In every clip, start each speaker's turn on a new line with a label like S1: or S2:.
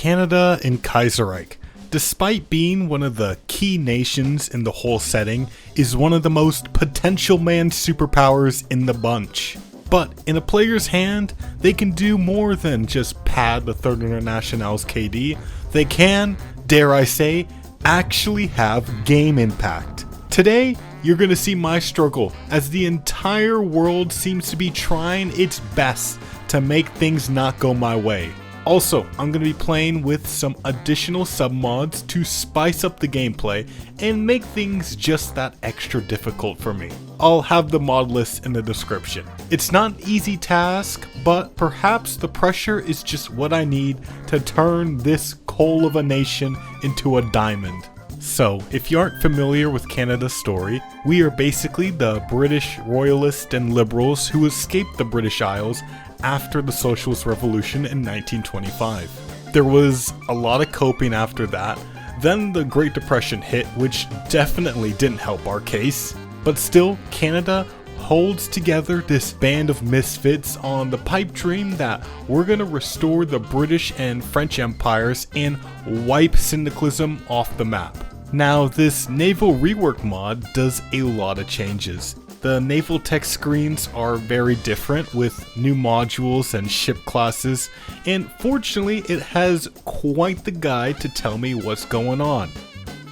S1: Canada and Kaiserreich, despite being one of the key nations in the whole setting, is one of the most potential manned superpowers in the bunch. But in a player's hand, they can do more than just pad the Third International's KD. They can, dare I say, actually have game impact. Today, you're going to see my struggle as the entire world seems to be trying its best to make things not go my way. Also, I'm going to be playing with some additional submods to spice up the gameplay and make things just that extra difficult for me. I'll have the mod list in the description. It's not an easy task, but perhaps the pressure is just what I need to turn this coal of a nation into a diamond. So, if you aren't familiar with Canada's story, we are basically the British royalists and liberals who escaped the British Isles after the Socialist Revolution in 1925. There was a lot of coping after that. Then the Great Depression hit, which definitely didn't help our case. But still, Canada holds together this band of misfits on the pipe dream that we're gonna restore the British and French empires and wipe syndicalism off the map. Now, this Naval Rework mod does a lot of changes. The naval tech screens are very different with new modules and ship classes, and fortunately it has quite the guide to tell me what's going on.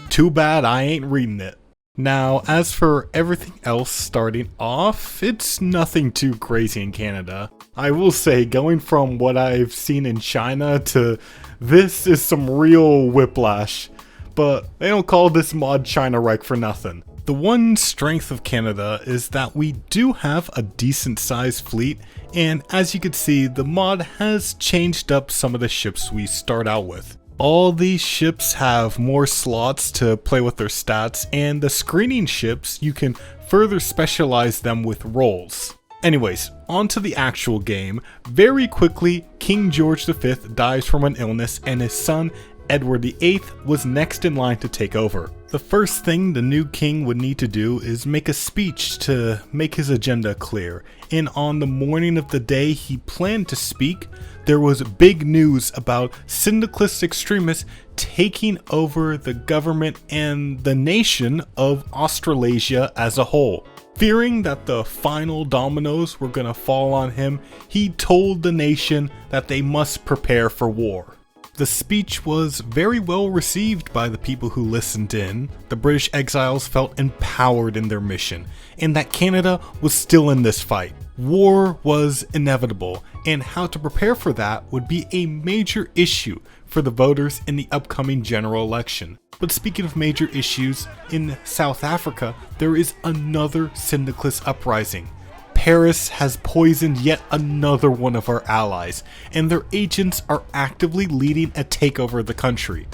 S1: Too bad I ain't reading it. Now, as for everything else starting off, it's nothing too crazy in Canada. I will say, going from what I've seen in China to this is some real whiplash. But they don't call this mod China-Reich for nothing. The one strength of Canada is that we do have a decent sized fleet, and as you can see, the mod has changed up some of the ships we start out with. All these ships have more slots to play with their stats, and the screening ships, you can further specialize them with roles. Anyways, on to the actual game. Very quickly, King George V dies from an illness, and his son Edward VIII was next in line to take over. The first thing the new king would need to do is make a speech to make his agenda clear, and on the morning of the day he planned to speak, there was big news about syndicalist extremists taking over the government and the nation of Australasia as a whole. Fearing that the final dominoes were gonna fall on him, he told the nation that they must prepare for war. The speech was very well received by the people who listened in. The British exiles felt empowered in their mission, and that Canada was still in this fight. War was inevitable, and how to prepare for that would be a major issue for the voters in the upcoming general election. But speaking of major issues, in South Africa, there is another syndicalist uprising. Paris has poisoned yet another one of our allies, and their agents are actively leading a takeover of the country.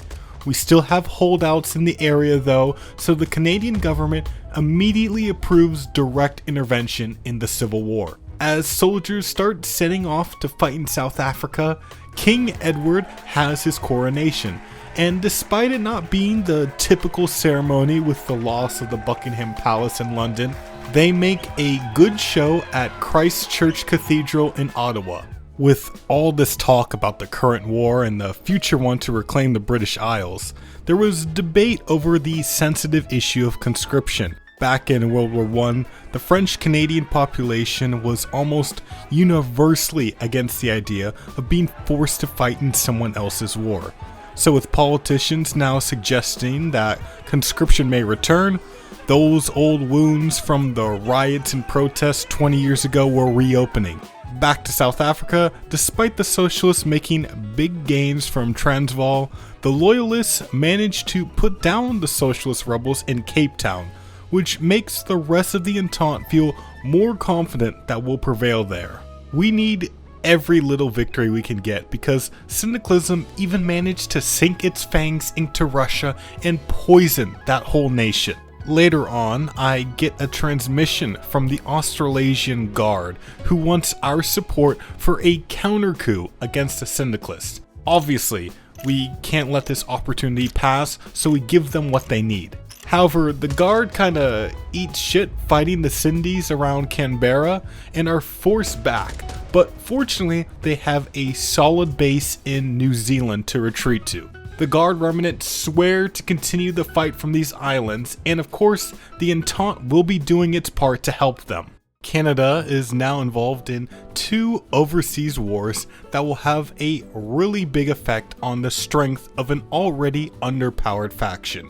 S1: We still have holdouts in the area though, so the Canadian government immediately approves direct intervention in the civil war. As soldiers start setting off to fight in South Africa, King Edward has his coronation, and despite it not being the typical ceremony with the loss of the Buckingham Palace in London, they make a good show at Christ Church Cathedral in Ottawa. With all this talk about the current war and the future one to reclaim the British Isles, there was debate over the sensitive issue of conscription. Back in World War I, the French-Canadian population was almost universally against the idea of being forced to fight in someone else's war. So with politicians now suggesting that conscription may return, those old wounds from the riots and protests 20 years ago were reopening. Back to South Africa, despite the socialists making big gains from Transvaal, the loyalists managed to put down the socialist rebels in Cape Town, which makes the rest of the Entente feel more confident that we'll prevail there. We need every little victory we can get because syndicalism even managed to sink its fangs into Russia and poison that whole nation. Later on, I get a transmission from the Australasian Guard who wants our support for a counter coup against the syndicalists. Obviously, we can't let this opportunity pass, so we give them what they need. However, the Guard kinda eat shit fighting the Sindhis around Canberra and are forced back, but fortunately they have a solid base in New Zealand to retreat to. The Guard remnant swear to continue the fight from these islands, and of course, the Entente will be doing its part to help them. Canada is now involved in 2 overseas wars that will have a really big effect on the strength of an already underpowered faction.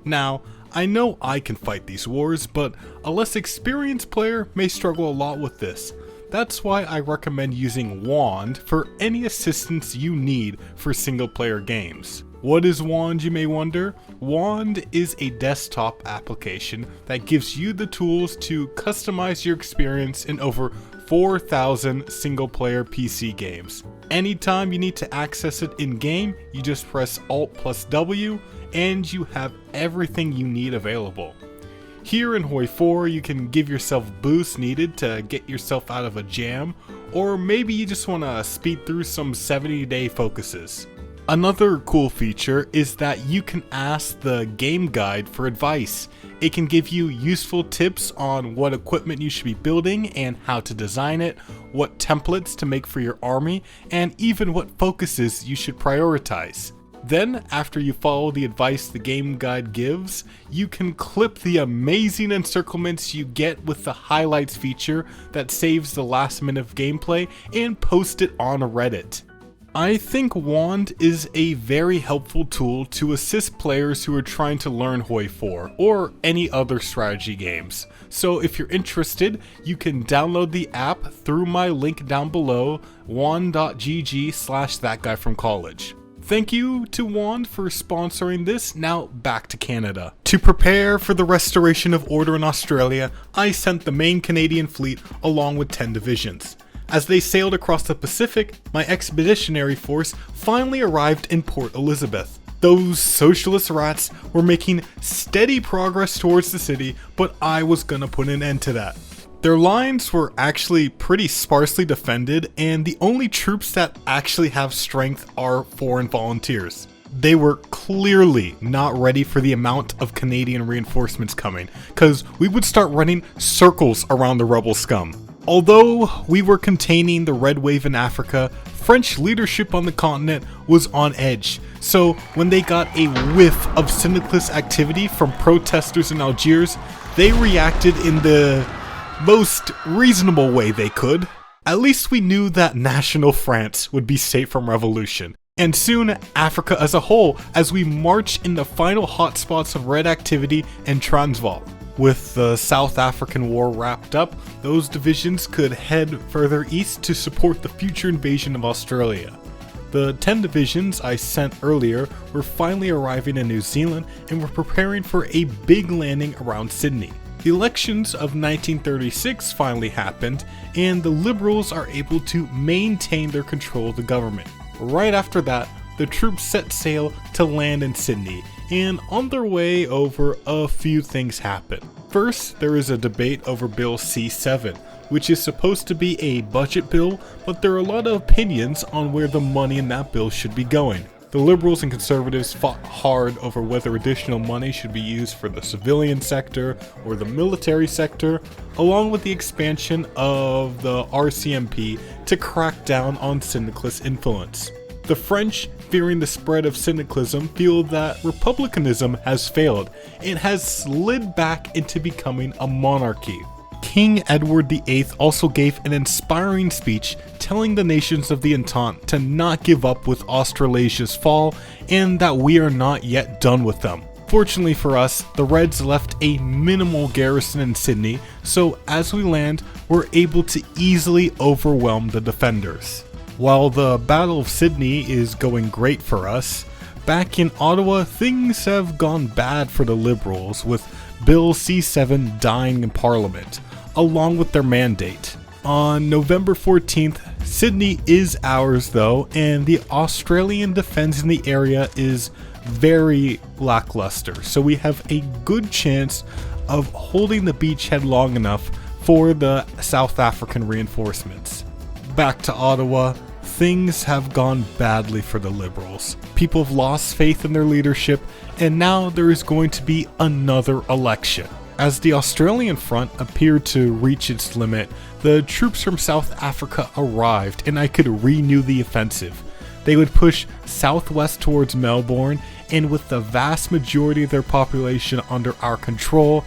S1: Now, I know I can fight these wars, but a less experienced player may struggle a lot with this. That's why I recommend using Wand for any assistance you need for single player games. What is Wand, you may wonder? Wand is a desktop application that gives you the tools to customize your experience in over 4,000 single player PC games. Anytime you need to access it in game, you just press Alt plus W and you have everything you need available. Here in HOI4, you can give yourself boosts needed to get yourself out of a jam, or maybe you just want to speed through some 70-day focuses. Another cool feature is that you can ask the game guide for advice. It can give you useful tips on what equipment you should be building and how to design it, what templates to make for your army, and even what focuses you should prioritize. Then, after you follow the advice the game guide gives, you can clip the amazing encirclements you get with the highlights feature that saves the last minute of gameplay and post it on Reddit. I think Wand is a very helpful tool to assist players who are trying to learn HOI4 or any other strategy games. So if you're interested, you can download the app through my link down below, wand.gg/thatguyfromcollege. Thank you to Wand for sponsoring this. Now back to Canada. To prepare for the restoration of order in Australia, I sent the main Canadian fleet along with 10 divisions. As they sailed across the Pacific, my expeditionary force finally arrived in Port Elizabeth. Those socialist rats were making steady progress towards the city, but I was gonna put an end to that. Their lines were actually pretty sparsely defended, and the only troops that actually have strength are foreign volunteers. They were clearly not ready for the amount of Canadian reinforcements coming, cause we would start running circles around the rebel scum. Although we were containing the Red Wave in Africa, French leadership on the continent was on edge, so when they got a whiff of syndicalist activity from protesters in Algiers, they reacted in the most reasonable way they could. At least we knew that national France would be safe from revolution, and soon Africa as a whole, as we march in the final hotspots of red activity in Transvaal. With the South African War wrapped up, those divisions could head further east to support the future invasion of Australia. The 10 divisions I sent earlier were finally arriving in New Zealand and were preparing for a big landing around Sydney. The elections of 1936 finally happened, and the Liberals are able to maintain their control of the government. Right after that, the troops set sail to land in Sydney, and on their way over, a few things happen. First, there is a debate over Bill C7, which is supposed to be a budget bill, but there are a lot of opinions on where the money in that bill should be going. The Liberals and Conservatives fought hard over whether additional money should be used for the civilian sector or the military sector, along with the expansion of the RCMP to crack down on syndicalist influence. The French, fearing the spread of syndicalism, feel that republicanism has failed and has slid back into becoming a monarchy. King Edward VIII also gave an inspiring speech telling the nations of the Entente to not give up with Australasia's fall and that we are not yet done with them. Fortunately for us, the Reds left a minimal garrison in Sydney, so as we land, we're able to easily overwhelm the defenders. While the Battle of Sydney is going great for us, back in Ottawa things have gone bad for the Liberals, with Bill C7 dying in Parliament, along with their mandate. On November 14th, Sydney is ours though, and the Australian defense in the area is very lackluster, so we have a good chance of holding the beachhead long enough for the South African reinforcements. Back to Ottawa, things have gone badly for the Liberals. People have lost faith in their leadership, and now there is going to be another election. As the Australian front appeared to reach its limit, the troops from South Africa arrived and I could renew the offensive. They would push southwest towards Melbourne, and with the vast majority of their population under our control,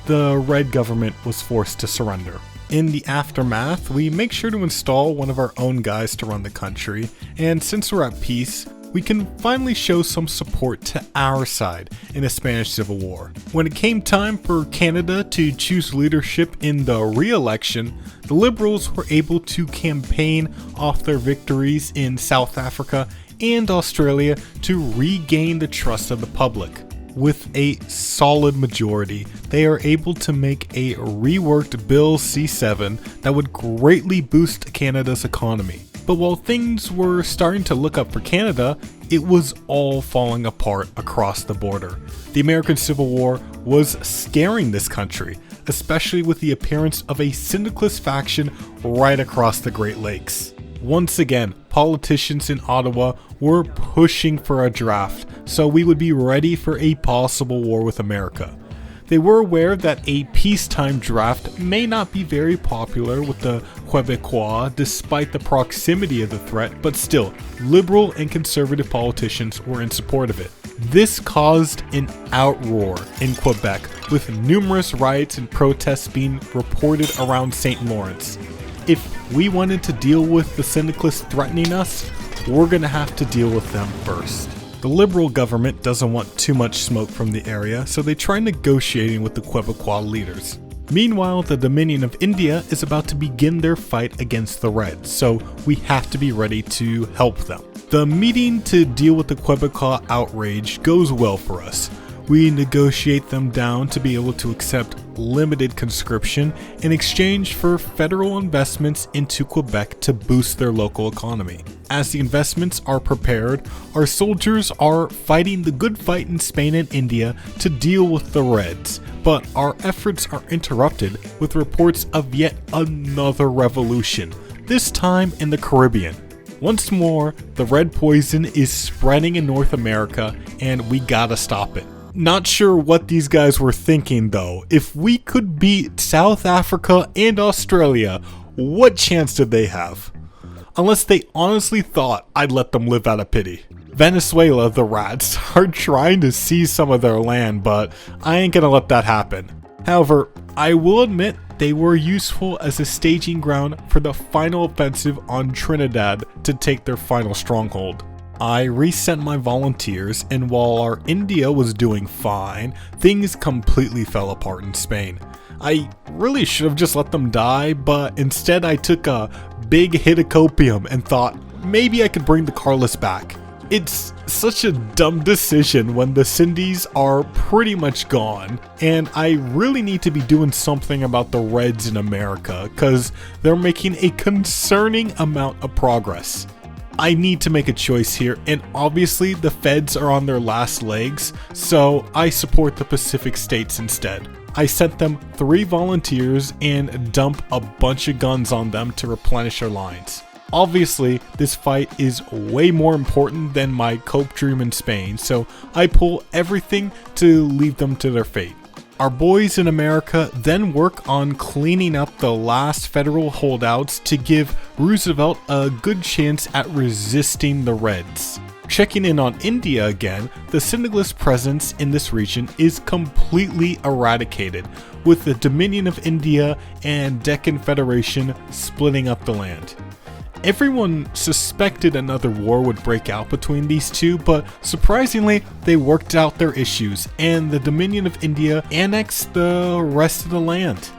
S1: the Red government was forced to surrender. In the aftermath, we make sure to install one of our own guys to run the country, and since we're at peace, we can finally show some support to our side in the Spanish Civil War. When it came time for Canada to choose leadership in the re-election, the Liberals were able to campaign off their victories in South Africa and Australia to regain the trust of the public. With a solid majority, they are able to make a reworked Bill C7 that would greatly boost Canada's economy. But while things were starting to look up for Canada, it was all falling apart across the border. The American Civil War was scaring this country, especially with the appearance of a syndicalist faction right across the Great Lakes. Once again, politicians in Ottawa were pushing for a draft, so we would be ready for a possible war with America. They were aware that a peacetime draft may not be very popular with the Quebecois despite the proximity of the threat, but still, liberal and conservative politicians were in support of it. This caused an outroar in Quebec, with numerous riots and protests being reported around St. Lawrence. If we wanted to deal with the syndicalists threatening us, we're gonna have to deal with them first. The Liberal government doesn't want too much smoke from the area, so they try negotiating with the Quebecois leaders. Meanwhile, the Dominion of India is about to begin their fight against the Reds, so we have to be ready to help them. The meeting to deal with the Quebecois outrage goes well for us. We negotiate them down to be able to accept limited conscription in exchange for federal investments into Quebec to boost their local economy. As the investments are prepared, our soldiers are fighting the good fight in Spain and India to deal with the Reds, but our efforts are interrupted with reports of yet another revolution, this time in the Caribbean. Once more, the red poison is spreading in North America, and we gotta stop it. Not sure what these guys were thinking though. If we could beat South Africa and Australia, what chance did they have? Unless they honestly thought I'd let them live out of pity. Venezuela, the rats, are trying to seize some of their land, but I ain't gonna let that happen. However, I will admit they were useful as a staging ground for the final offensive on Trinidad to take their final stronghold. I resent my volunteers, and while our India was doing fine, things completely fell apart in Spain. I really should have just let them die, but instead I took a big hit of copium and thought maybe I could bring the Carlists back. It's such a dumb decision when the Sindhis are pretty much gone, and I really need to be doing something about the Reds in America, cause they're making a concerning amount of progress. I need to make a choice here, and obviously the feds are on their last legs, so I support the Pacific states instead. I sent them 3 volunteers and dump a bunch of guns on them to replenish their lines. Obviously, this fight is way more important than my cope dream in Spain, so I pull everything to leave them to their fate. Our boys in America then work on cleaning up the last federal holdouts to give Roosevelt a good chance at resisting the Reds. Checking in on India again, the syndicalist presence in this region is completely eradicated, with the Dominion of India and Deccan Federation splitting up the land. Everyone suspected another war would break out between these two, but surprisingly, they worked out their issues, and the Dominion of India annexed the rest of the land.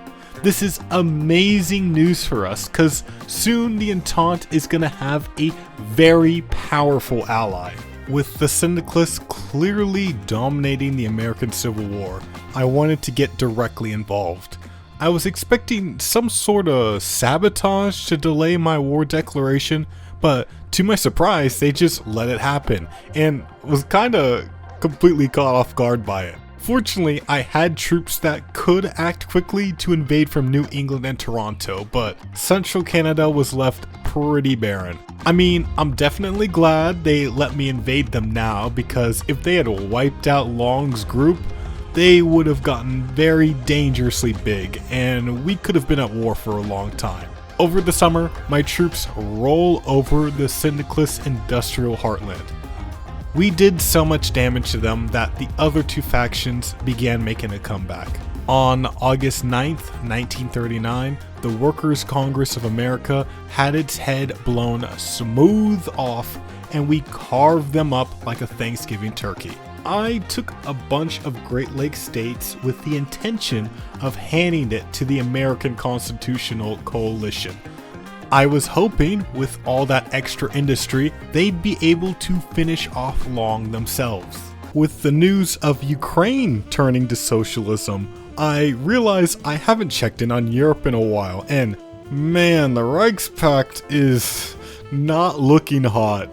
S1: This is amazing news for us, cause soon the Entente is gonna have a very powerful ally. With the syndicalists clearly dominating the American Civil War, I wanted to get directly involved. I was expecting some sort of sabotage to delay my war declaration, but to my surprise, they just let it happen, and was kinda completely caught off guard by it. Fortunately, I had troops that could act quickly to invade from New England and Toronto, but Central Canada was left pretty barren. I mean, I'm definitely glad they let me invade them now, because if they had wiped out Long's group, they would have gotten very dangerously big, and we could have been at war for a long time. Over the summer, my troops roll over the Syndicalist industrial heartland. We did so much damage to them that the other two factions began making a comeback. On August 9th, 1939, the Workers' Congress of America had its head blown smooth off, and we carved them up like a Thanksgiving turkey. I took a bunch of Great Lakes states with the intention of handing it to the American Constitutional Coalition. I was hoping, with all that extra industry, they'd be able to finish off Long themselves. With the news of Ukraine turning to socialism, I realize I haven't checked in on Europe in a while, and man, the Reichspakt is not looking hot.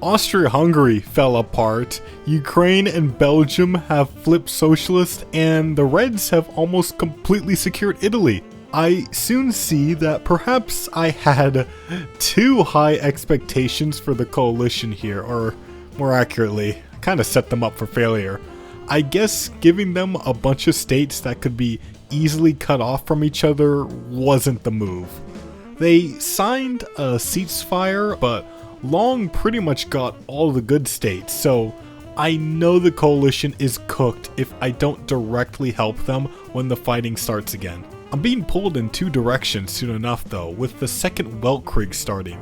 S1: Austria-Hungary fell apart, Ukraine and Belgium have flipped socialist, and the Reds have almost completely secured Italy. I soon see that perhaps I had too high expectations for the coalition here, or more accurately, kind of set them up for failure. I guess giving them a bunch of states that could be easily cut off from each other wasn't the move. They signed a ceasefire, but Long pretty much got all the good states, so I know the coalition is cooked if I don't directly help them when the fighting starts again. I'm being pulled in two directions soon enough though, with the Second Weltkrieg starting.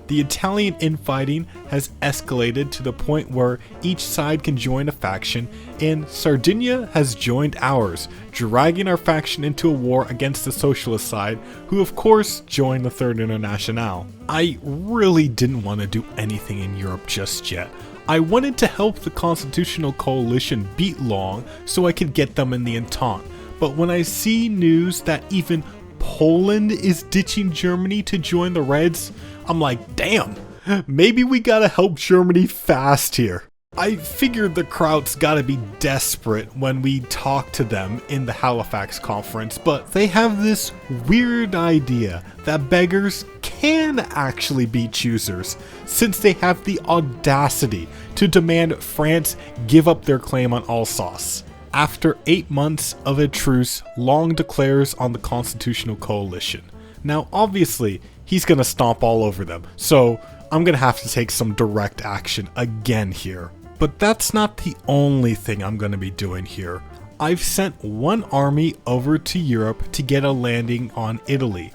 S1: The Italian infighting has escalated to the point where each side can join a faction, and Sardinia has joined ours, dragging our faction into a war against the socialist side, who of course joined the Third Internationale. I really didn't want to do anything in Europe just yet. I wanted to help the Constitutional Coalition beat Long so I could get them in the Entente, but when I see news that even Poland is ditching Germany to join the Reds, I'm like, damn, maybe we gotta help Germany fast here. I figured the Krauts gotta be desperate when we talk to them in the Halifax conference, but they have this weird idea that beggars can actually be choosers, since they have the audacity to demand France give up their claim on Alsace. After 8 months of a truce, Long declares on the Constitutional Coalition. Now obviously, he's gonna stomp all over them, so I'm gonna have to take some direct action again here. But that's not the only thing I'm gonna be doing here. I've sent one army over to Europe to get a landing on Italy.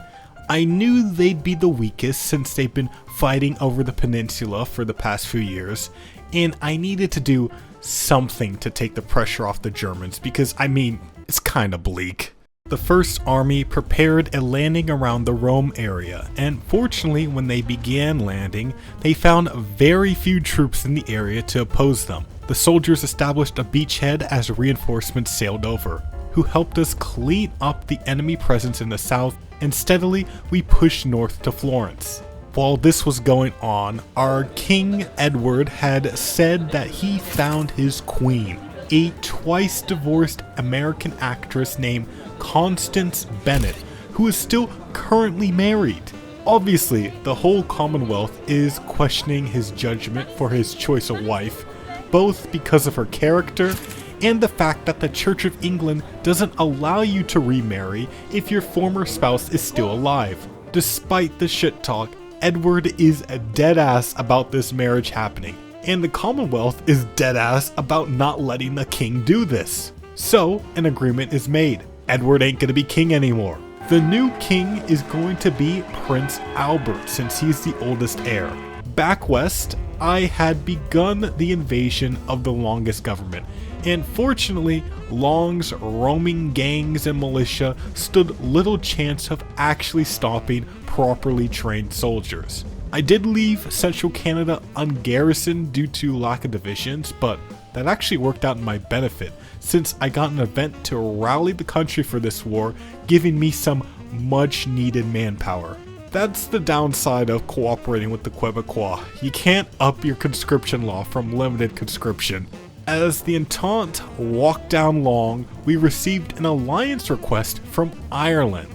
S1: I knew they'd be the weakest since they've been fighting over the peninsula for the past few years, and I needed to do something to take the pressure off the Germans because, I mean, it's kinda bleak. The First Army prepared a landing around the Rome area, and fortunately when they began landing, they found very few troops in the area to oppose them. The soldiers established a beachhead as reinforcements sailed over, who helped us clean up the enemy presence in the south, and steadily we pushed north to Florence. While this was going on, our King Edward had said that he found his queen, a twice divorced American actress named Constance Bennett, who is still currently married. Obviously, the whole Commonwealth is questioning his judgment for his choice of wife, both because of her character and the fact that the Church of England doesn't allow you to remarry if your former spouse is still alive. Despite the shit talk, Edward is a dead ass about this marriage happening, and the Commonwealth is dead ass about not letting the king do this. So, an agreement is made. Edward ain't gonna be king anymore. The new king is going to be Prince Albert, since he's the oldest heir. Back west, I had begun the invasion of the Longist government, and fortunately, Long's roaming gangs and militia stood little chance of actually stopping properly trained soldiers. I did leave Central Canada ungarrisoned due to lack of divisions, but that actually worked out in my benefit, since I got an event to rally the country for this war, giving me some much needed manpower. That's the downside of cooperating with the Quebecois. You can't up your conscription law from limited conscription. As the Entente walked down Long, we received an alliance request from Ireland.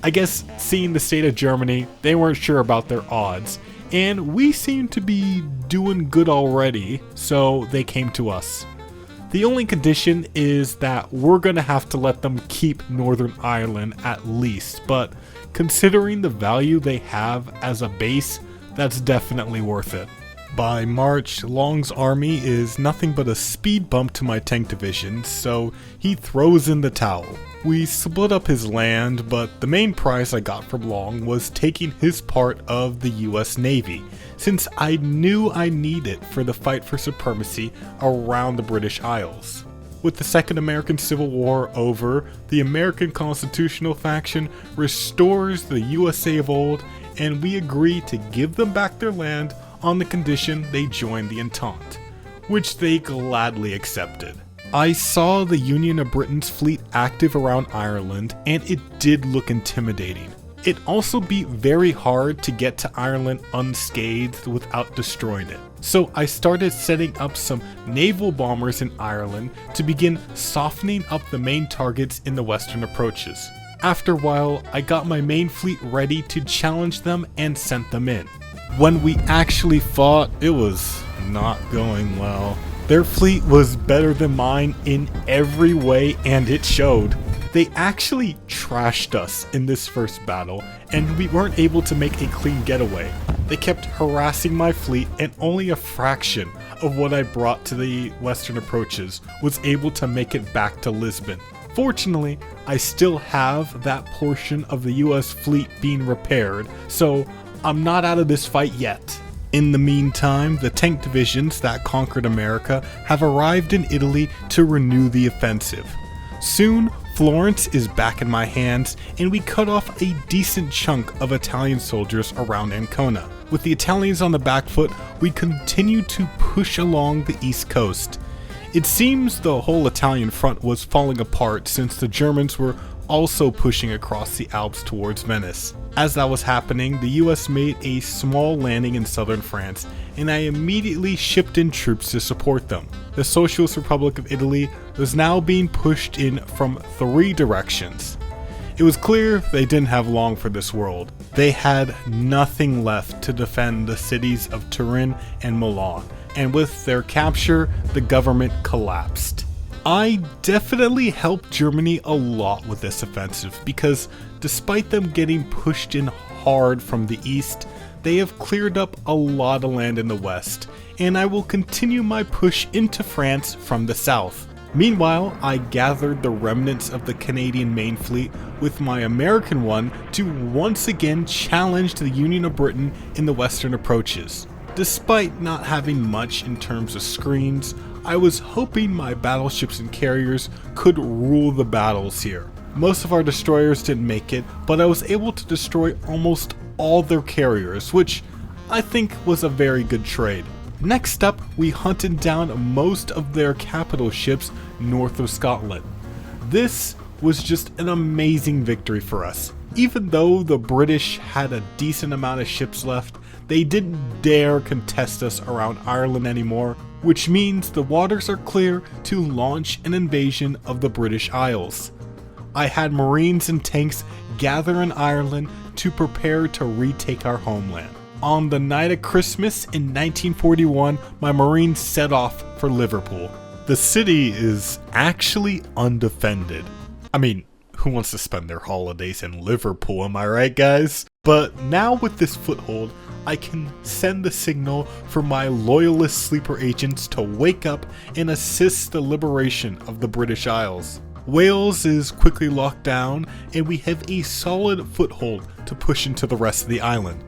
S1: I guess seeing the state of Germany, they weren't sure about their odds, and we seemed to be doing good already, so they came to us. The only condition is that we're gonna have to let them keep Northern Ireland at least, but considering the value they have as a base, that's definitely worth it. By March, Long's army is nothing but a speed bump to my tank division, so he throws in the towel. We split up his land, but the main prize I got from Long was taking his part of the US Navy, since I knew I needed it for the fight for supremacy around the British Isles. With the Second American Civil War over, the American constitutional faction restores the USA of old, and we agree to give them back their land on the condition they join the Entente, which they gladly accepted. I saw the Union of Britain's fleet active around Ireland, and it did look intimidating. It'd also be very hard to get to Ireland unscathed without destroying it. So I started setting up some naval bombers in Ireland to begin softening up the main targets in the western approaches. After a while, I got my main fleet ready to challenge them and sent them in. When we actually fought, it was not going well. Their fleet was better than mine in every way, and it showed. They actually trashed us in this first battle, and we weren't able to make a clean getaway. They kept harassing my fleet, and only a fraction of what I brought to the western approaches was able to make it back to Lisbon. Fortunately, I still have that portion of the US fleet being repaired, so I'm not out of this fight yet. In the meantime, the tank divisions that conquered America have arrived in Italy to renew the offensive. Soon, Florence is back in my hands, and we cut off a decent chunk of Italian soldiers around Ancona. With the Italians on the back foot, we continue to push along the east coast. It seems the whole Italian front was falling apart since the Germans were also pushing across the Alps towards Venice. As that was happening, the US made a small landing in southern France, and I immediately shipped in troops to support them. The Socialist Republic of Italy was now being pushed in from 3 directions. It was clear they didn't have long for this world. They had nothing left to defend the cities of Turin and Milan, and with their capture, the government collapsed. I definitely helped Germany a lot with this offensive because despite them getting pushed in hard from the east, they have cleared up a lot of land in the west, and I will continue my push into France from the south. Meanwhile, I gathered the remnants of the Canadian main fleet with my American one to once again challenge the Union of Britain in the western approaches. Despite not having much in terms of screens, I was hoping my battleships and carriers could rule the battles here. Most of our destroyers didn't make it, but I was able to destroy almost all their carriers, which I think was a very good trade. Next up, we hunted down most of their capital ships north of Scotland. This was just an amazing victory for us. Even though the British had a decent amount of ships left, they didn't dare contest us around Ireland anymore, which means the waters are clear to launch an invasion of the British Isles. I had Marines and tanks gather in Ireland to prepare to retake our homeland. On the night of Christmas in 1941, my Marines set off for Liverpool. The city is actually undefended. I mean, who wants to spend their holidays in Liverpool, am I right, guys? But now with this foothold, I can send the signal for my loyalist sleeper agents to wake up and assist the liberation of the British Isles. Wales is quickly locked down, and we have a solid foothold to push into the rest of the island.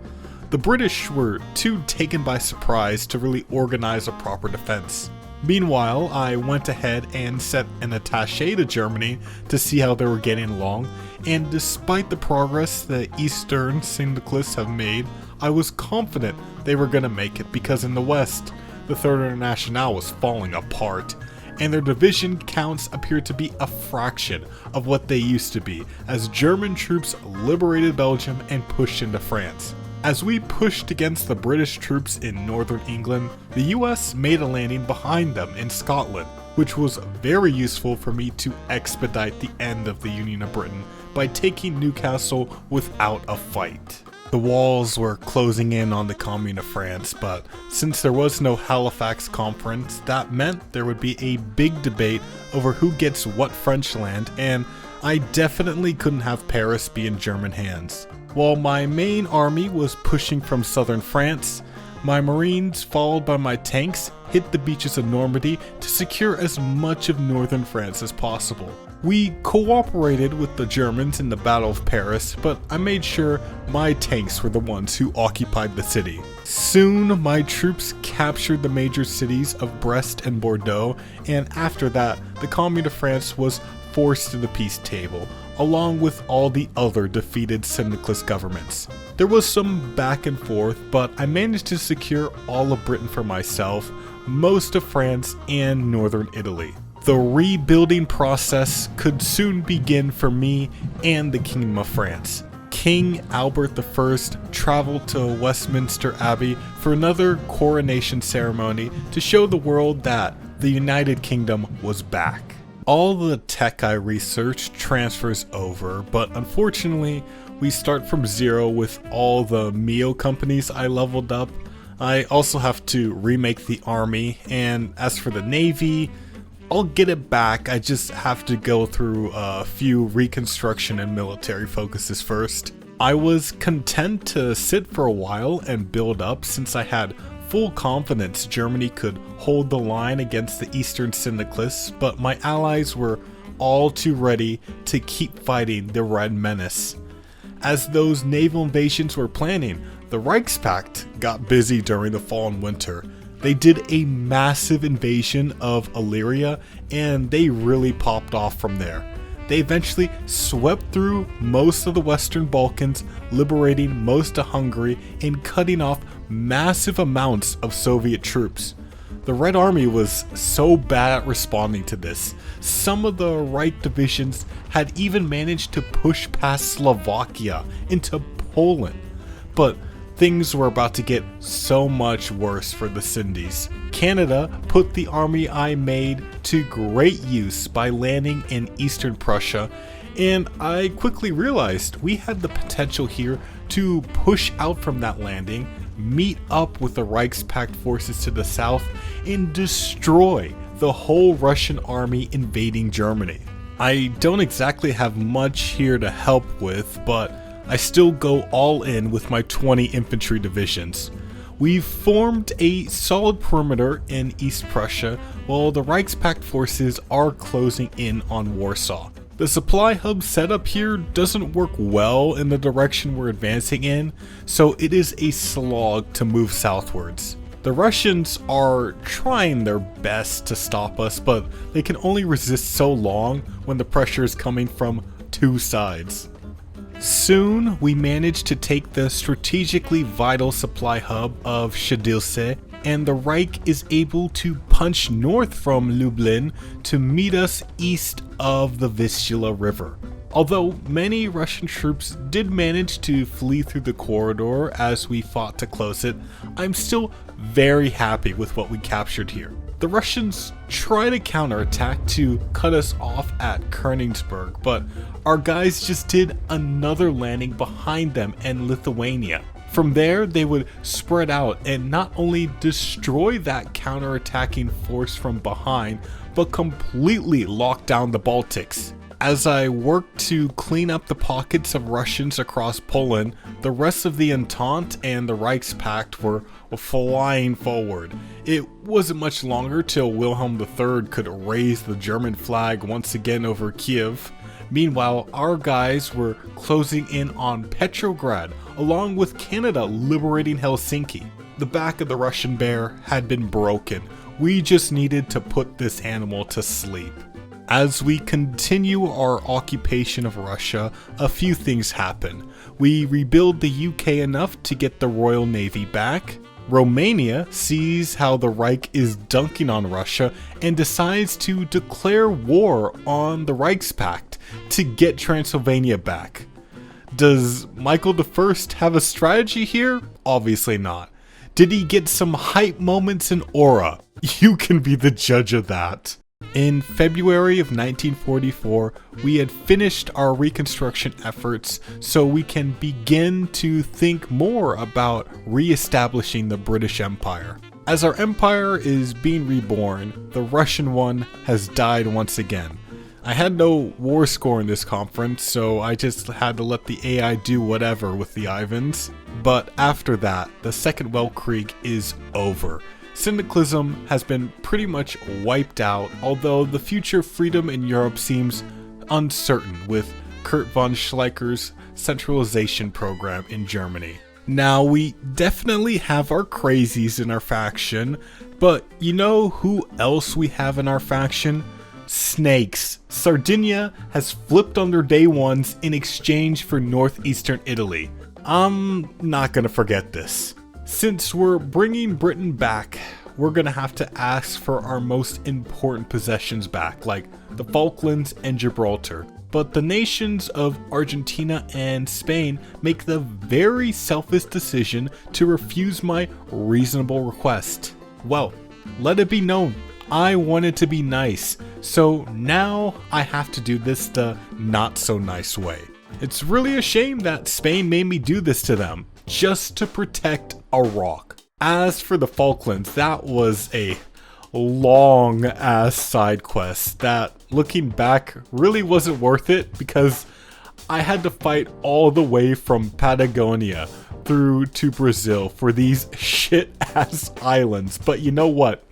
S1: The British were too taken by surprise to really organize a proper defense. Meanwhile, I went ahead and sent an attaché to Germany to see how they were getting along, and despite the progress the Eastern syndicalists have made, I was confident they were going to make it because in the West, the Third International was falling apart, and their division counts appeared to be a fraction of what they used to be as German troops liberated Belgium and pushed into France. As we pushed against the British troops in northern England, the US made a landing behind them in Scotland, which was very useful for me to expedite the end of the Union of Britain by taking Newcastle without a fight. The walls were closing in on the Commune of France, but since there was no Halifax Conference, that meant there would be a big debate over who gets what French land, and I definitely couldn't have Paris be in German hands. While my main army was pushing from southern France, my marines, followed by my tanks, hit the beaches of Normandy to secure as much of northern France as possible. We cooperated with the Germans in the Battle of Paris, but I made sure my tanks were the ones who occupied the city. Soon, my troops captured the major cities of Brest and Bordeaux, and after that, the Commune of France was forced to the peace table, along with all the other defeated syndicalist governments. There was some back and forth, but I managed to secure all of Britain for myself, most of France, and northern Italy. The rebuilding process could soon begin for me and the Kingdom of France. King Albert I traveled to Westminster Abbey for another coronation ceremony to show the world that the United Kingdom was back. All the tech I researched transfers over, but unfortunately, we start from zero with all the Mio companies I leveled up. I also have to remake the army, and as for the navy, I'll get it back. I just have to go through a few reconstruction and military focuses first. I was content to sit for a while and build up since I had full confidence Germany could hold the line against the Eastern Syndicalists, but my allies were all too ready to keep fighting the Red Menace. As those naval invasions were planning, the Reichspakt got busy during the fall and winter. They did a massive invasion of Illyria, and they really popped off from there. They eventually swept through most of the Western Balkans, liberating most of Hungary and cutting off massive amounts of Soviet troops. The Red Army was so bad at responding to this. Some of the Reich divisions had even managed to push past Slovakia into Poland. But things were about to get so much worse for the Sindies. Canada put the army I made to great use by landing in eastern Prussia, and I quickly realized we had the potential here to push out from that landing, meet up with the Reichspakt forces to the south, and destroy the whole Russian army invading Germany. I don't exactly have much here to help with, but I still go all in with my 20 infantry divisions. We've formed a solid perimeter in East Prussia, while the Reichspakt forces are closing in on Warsaw. The supply hub setup here doesn't work well in the direction we're advancing in, so it is a slog to move southwards. The Russians are trying their best to stop us, but they can only resist so long when the pressure is coming from two sides. Soon, we managed to take the strategically vital supply hub of Siedlce, and the Reich is able to punch north from Lublin to meet us east of the Vistula River. Although many Russian troops did manage to flee through the corridor as we fought to close it, I'm still very happy with what we captured here. The Russians tried a counterattack to cut us off at Königsberg, but our guys just did another landing behind them in Lithuania. From there, they would spread out and not only destroy that counterattacking force from behind, but completely lock down the Baltics. As I worked to clean up the pockets of Russians across Poland, the rest of the Entente and the Reichspakt were flying forward. It wasn't much longer till Wilhelm III could raise the German flag once again over Kiev. Meanwhile, our guys were closing in on Petrograd, along with Canada liberating Helsinki. The back of the Russian bear had been broken. We just needed to put this animal to sleep. As we continue our occupation of Russia, a few things happen. We rebuild the UK enough to get the Royal Navy back. Romania sees how the Reich is dunking on Russia and decides to declare war on the Reichspakt to get Transylvania back. Does Michael I have a strategy here? Obviously not. Did he get some hype moments in aura? You can be the judge of that. In February of 1944, we had finished our reconstruction efforts, so we can begin to think more about re-establishing the British Empire. As our empire is being reborn, the Russian one has died once again. I had no war score in this conference, so I just had to let the AI do whatever with the Ivans. But after that, the Second Weltkrieg is over. Syndicalism has been pretty much wiped out, although the future freedom in Europe seems uncertain with Kurt von Schleicher's centralization program in Germany. Now, we definitely have our crazies in our faction, but you know who else we have in our faction? Snakes. Sardinia has flipped on their day ones in exchange for northeastern Italy. I'm not gonna forget this. Since we're bringing Britain back, we're gonna have to ask for our most important possessions back, like the Falklands and Gibraltar. But the nations of Argentina and Spain make the very selfish decision to refuse my reasonable request. Well, let it be known, I wanted to be nice, so now I have to do this the not so nice way. It's really a shame that Spain made me do this to them, just to protect a rock. As for the Falklands, that was a long ass side quest that, looking back, really wasn't worth it because I had to fight all the way from Patagonia through to Brazil for these shit ass islands. But you know what?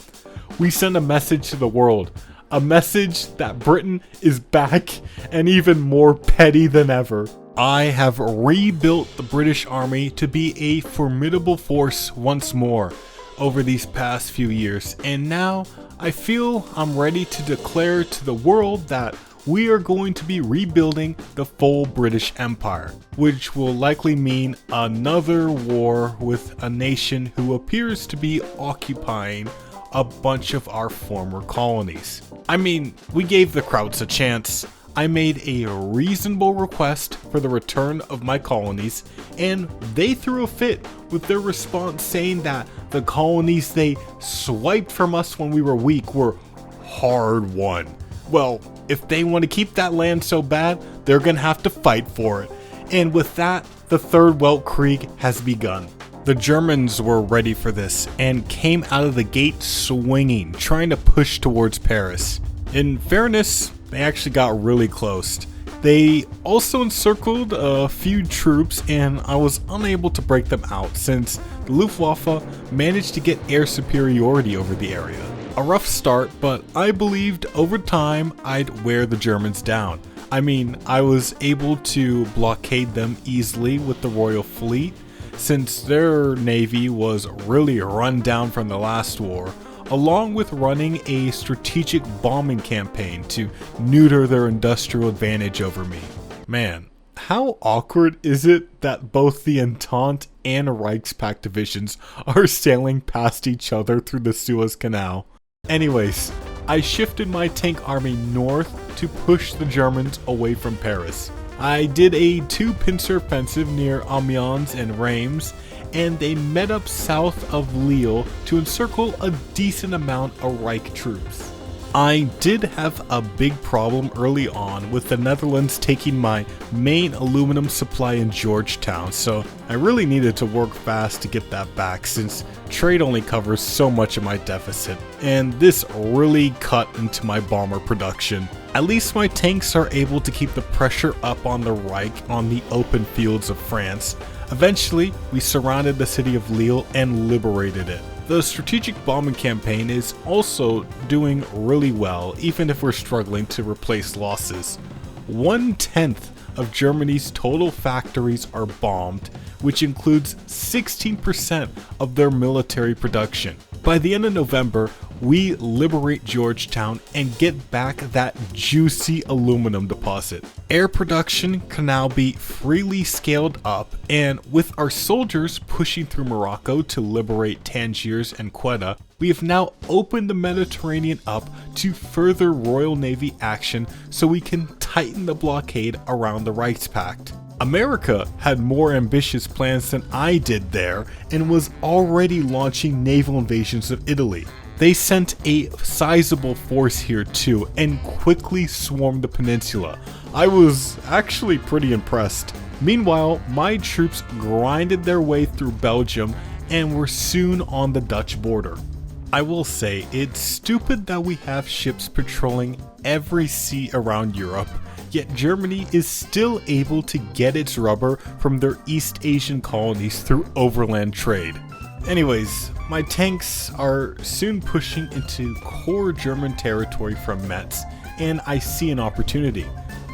S1: We sent a message to the world. A message that Britain is back and even more petty than ever. I have rebuilt the British Army to be a formidable force once more over these past few years, and now I feel I'm ready to declare to the world that we are going to be rebuilding the full British Empire, which will likely mean another war with a nation who appears to be occupying a bunch of our former colonies. I mean, we gave the Krauts a chance. I made a reasonable request for the return of my colonies, and they threw a fit with their response saying that the colonies they swiped from us when we were weak were hard won. Well, if they want to keep that land so bad, they're gonna have to fight for it. And with that, the Third Weltkrieg has begun. The Germans were ready for this and came out of the gate swinging, trying to push towards Paris. In fairness, they actually got really close. They also encircled a few troops, and I was unable to break them out since the Luftwaffe managed to get air superiority over the area. A rough start, but I believed over time I'd wear the Germans down. I mean, I was able to blockade them easily with the Royal Fleet, since their navy was really run down from the last war, along with running a strategic bombing campaign to neuter their industrial advantage over me. Man, how awkward is it that both the Entente and Reichspakt divisions are sailing past each other through the Suez Canal? Anyways, I shifted my tank army north to push the Germans away from Paris. I did a 2-pincer offensive near Amiens and Reims, and they met up south of Lille to encircle a decent amount of Reich troops. I did have a big problem early on with the Netherlands taking my main aluminum supply in Georgetown, so I really needed to work fast to get that back since trade only covers so much of my deficit, and this really cut into my bomber production. At least my tanks are able to keep the pressure up on the Reich on the open fields of France. Eventually, we surrounded the city of Lille and liberated it. The strategic bombing campaign is also doing really well, even if we're struggling to replace losses. 1/10 of Germany's total factories are bombed, which includes 16% of their military production. By the end of November, we liberate Georgetown and get back that juicy aluminum deposit. Air production can now be freely scaled up, and with our soldiers pushing through Morocco to liberate Tangiers and Quetta, we have now opened the Mediterranean up to further Royal Navy action so we can tighten the blockade around the Reichspakt. America had more ambitious plans than I did there and was already launching naval invasions of Italy. They sent a sizable force here too and quickly swarmed the peninsula. I was actually pretty impressed. Meanwhile, my troops grinded their way through Belgium and were soon on the Dutch border. I will say, it's stupid that we have ships patrolling every sea around Europe, yet Germany is still able to get its rubber from their East Asian colonies through overland trade. Anyways, my tanks are soon pushing into core German territory from Metz, and I see an opportunity.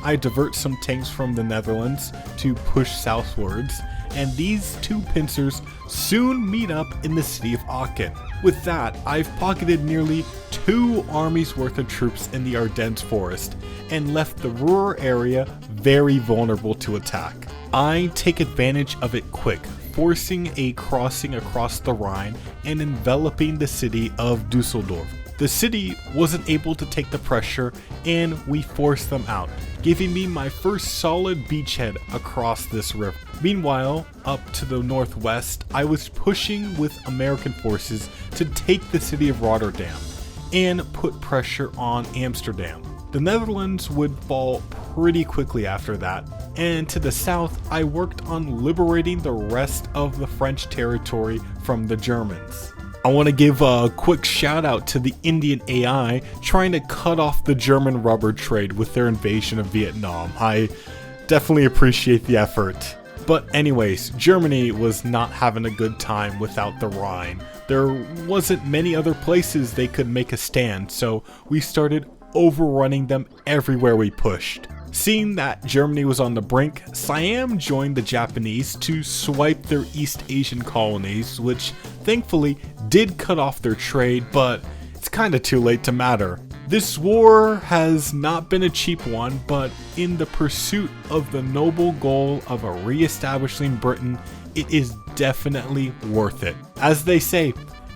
S1: I divert some tanks from the Netherlands to push southwards, and these two pincers soon meet up in the city of Aachen. With that, I've pocketed nearly 2 armies worth of troops in the Ardennes forest, and left the Ruhr area very vulnerable to attack. I take advantage of it quick, forcing a crossing across the Rhine and enveloping the city of Dusseldorf. The city wasn't able to take the pressure and we forced them out, giving me my first solid beachhead across this river. Meanwhile, up to the northwest, I was pushing with American forces to take the city of Rotterdam and put pressure on Amsterdam. The Netherlands would fall pretty quickly after that, and to the south, I worked on liberating the rest of the French territory from the Germans. I want to give a quick shout out to the Indian AI trying to cut off the German rubber trade with their invasion of Vietnam. I definitely appreciate the effort. But anyways, Germany was not having a good time without the Rhine. There wasn't many other places they could make a stand, so we started overrunning them everywhere we pushed. Seeing that Germany was on the brink, Siam joined the Japanese to swipe their East Asian colonies, which thankfully did cut off their trade, but it's kinda too late to matter. This war has not been a cheap one, but in the pursuit of the noble goal of re-establishing Britain, it is definitely worth it. As they say,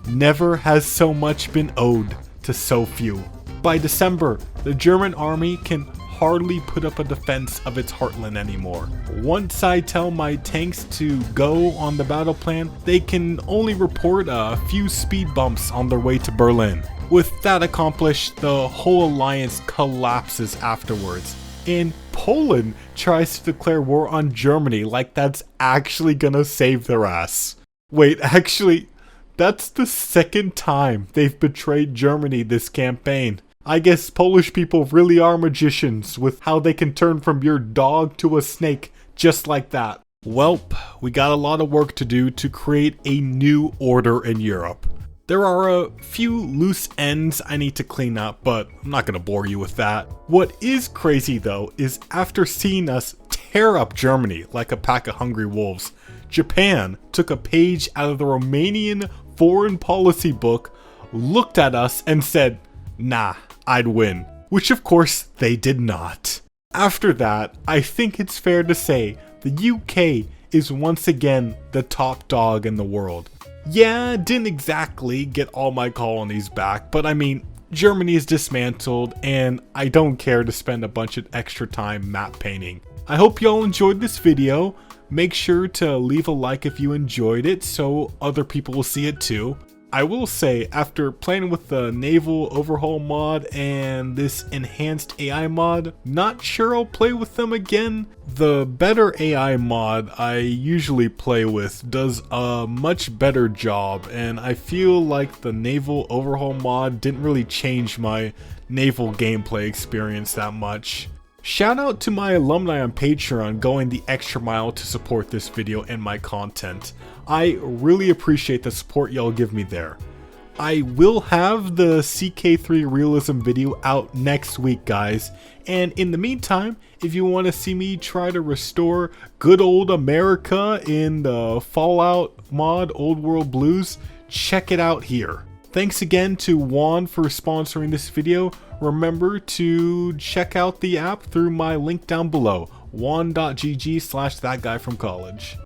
S1: never has so much been owed to so few. By December, the German army can hardly put up a defense of its heartland anymore. Once I tell my tanks to go on the battle plan, they can only report a few speed bumps on their way to Berlin. With that accomplished, the whole alliance collapses afterwards, and Poland tries to declare war on Germany like that's actually gonna save their ass. Wait, actually, that's the second time they've betrayed Germany this campaign. I guess Polish people really are magicians with how they can turn from your dog to a snake just like that. Welp, we got a lot of work to do to create a new order in Europe. There are a few loose ends I need to clean up, but I'm not gonna bore you with that. What is crazy though is after seeing us tear up Germany like a pack of hungry wolves, Japan took a page out of the Romanian foreign policy book, looked at us and said, "Nah, I'd win," which of course they did not. After that, I think it's fair to say the UK is once again the top dog in the world. Yeah, didn't exactly get all my colonies back, but I mean, Germany is dismantled and I don't care to spend a bunch of extra time map painting. I hope y'all enjoyed this video. Make sure to leave a like if you enjoyed it so other people will see it too. I will say, after playing with the Naval Overhaul mod and this Enhanced AI mod, not sure I'll play with them again. The better AI mod I usually play with does a much better job, and I feel like the Naval Overhaul mod didn't really change my naval gameplay experience that much. Shout out to my alumni on Patreon going the extra mile to support this video and my content. I really appreciate the support y'all give me there. I will have the CK3 realism video out next week, guys. And in the meantime, if you want to see me try to restore good old America in the Fallout mod Old World Blues, check it out here. Thanks again to Juan for sponsoring this video. Remember to check out the app through my link down below, juan.gg/thatguyfromcollege.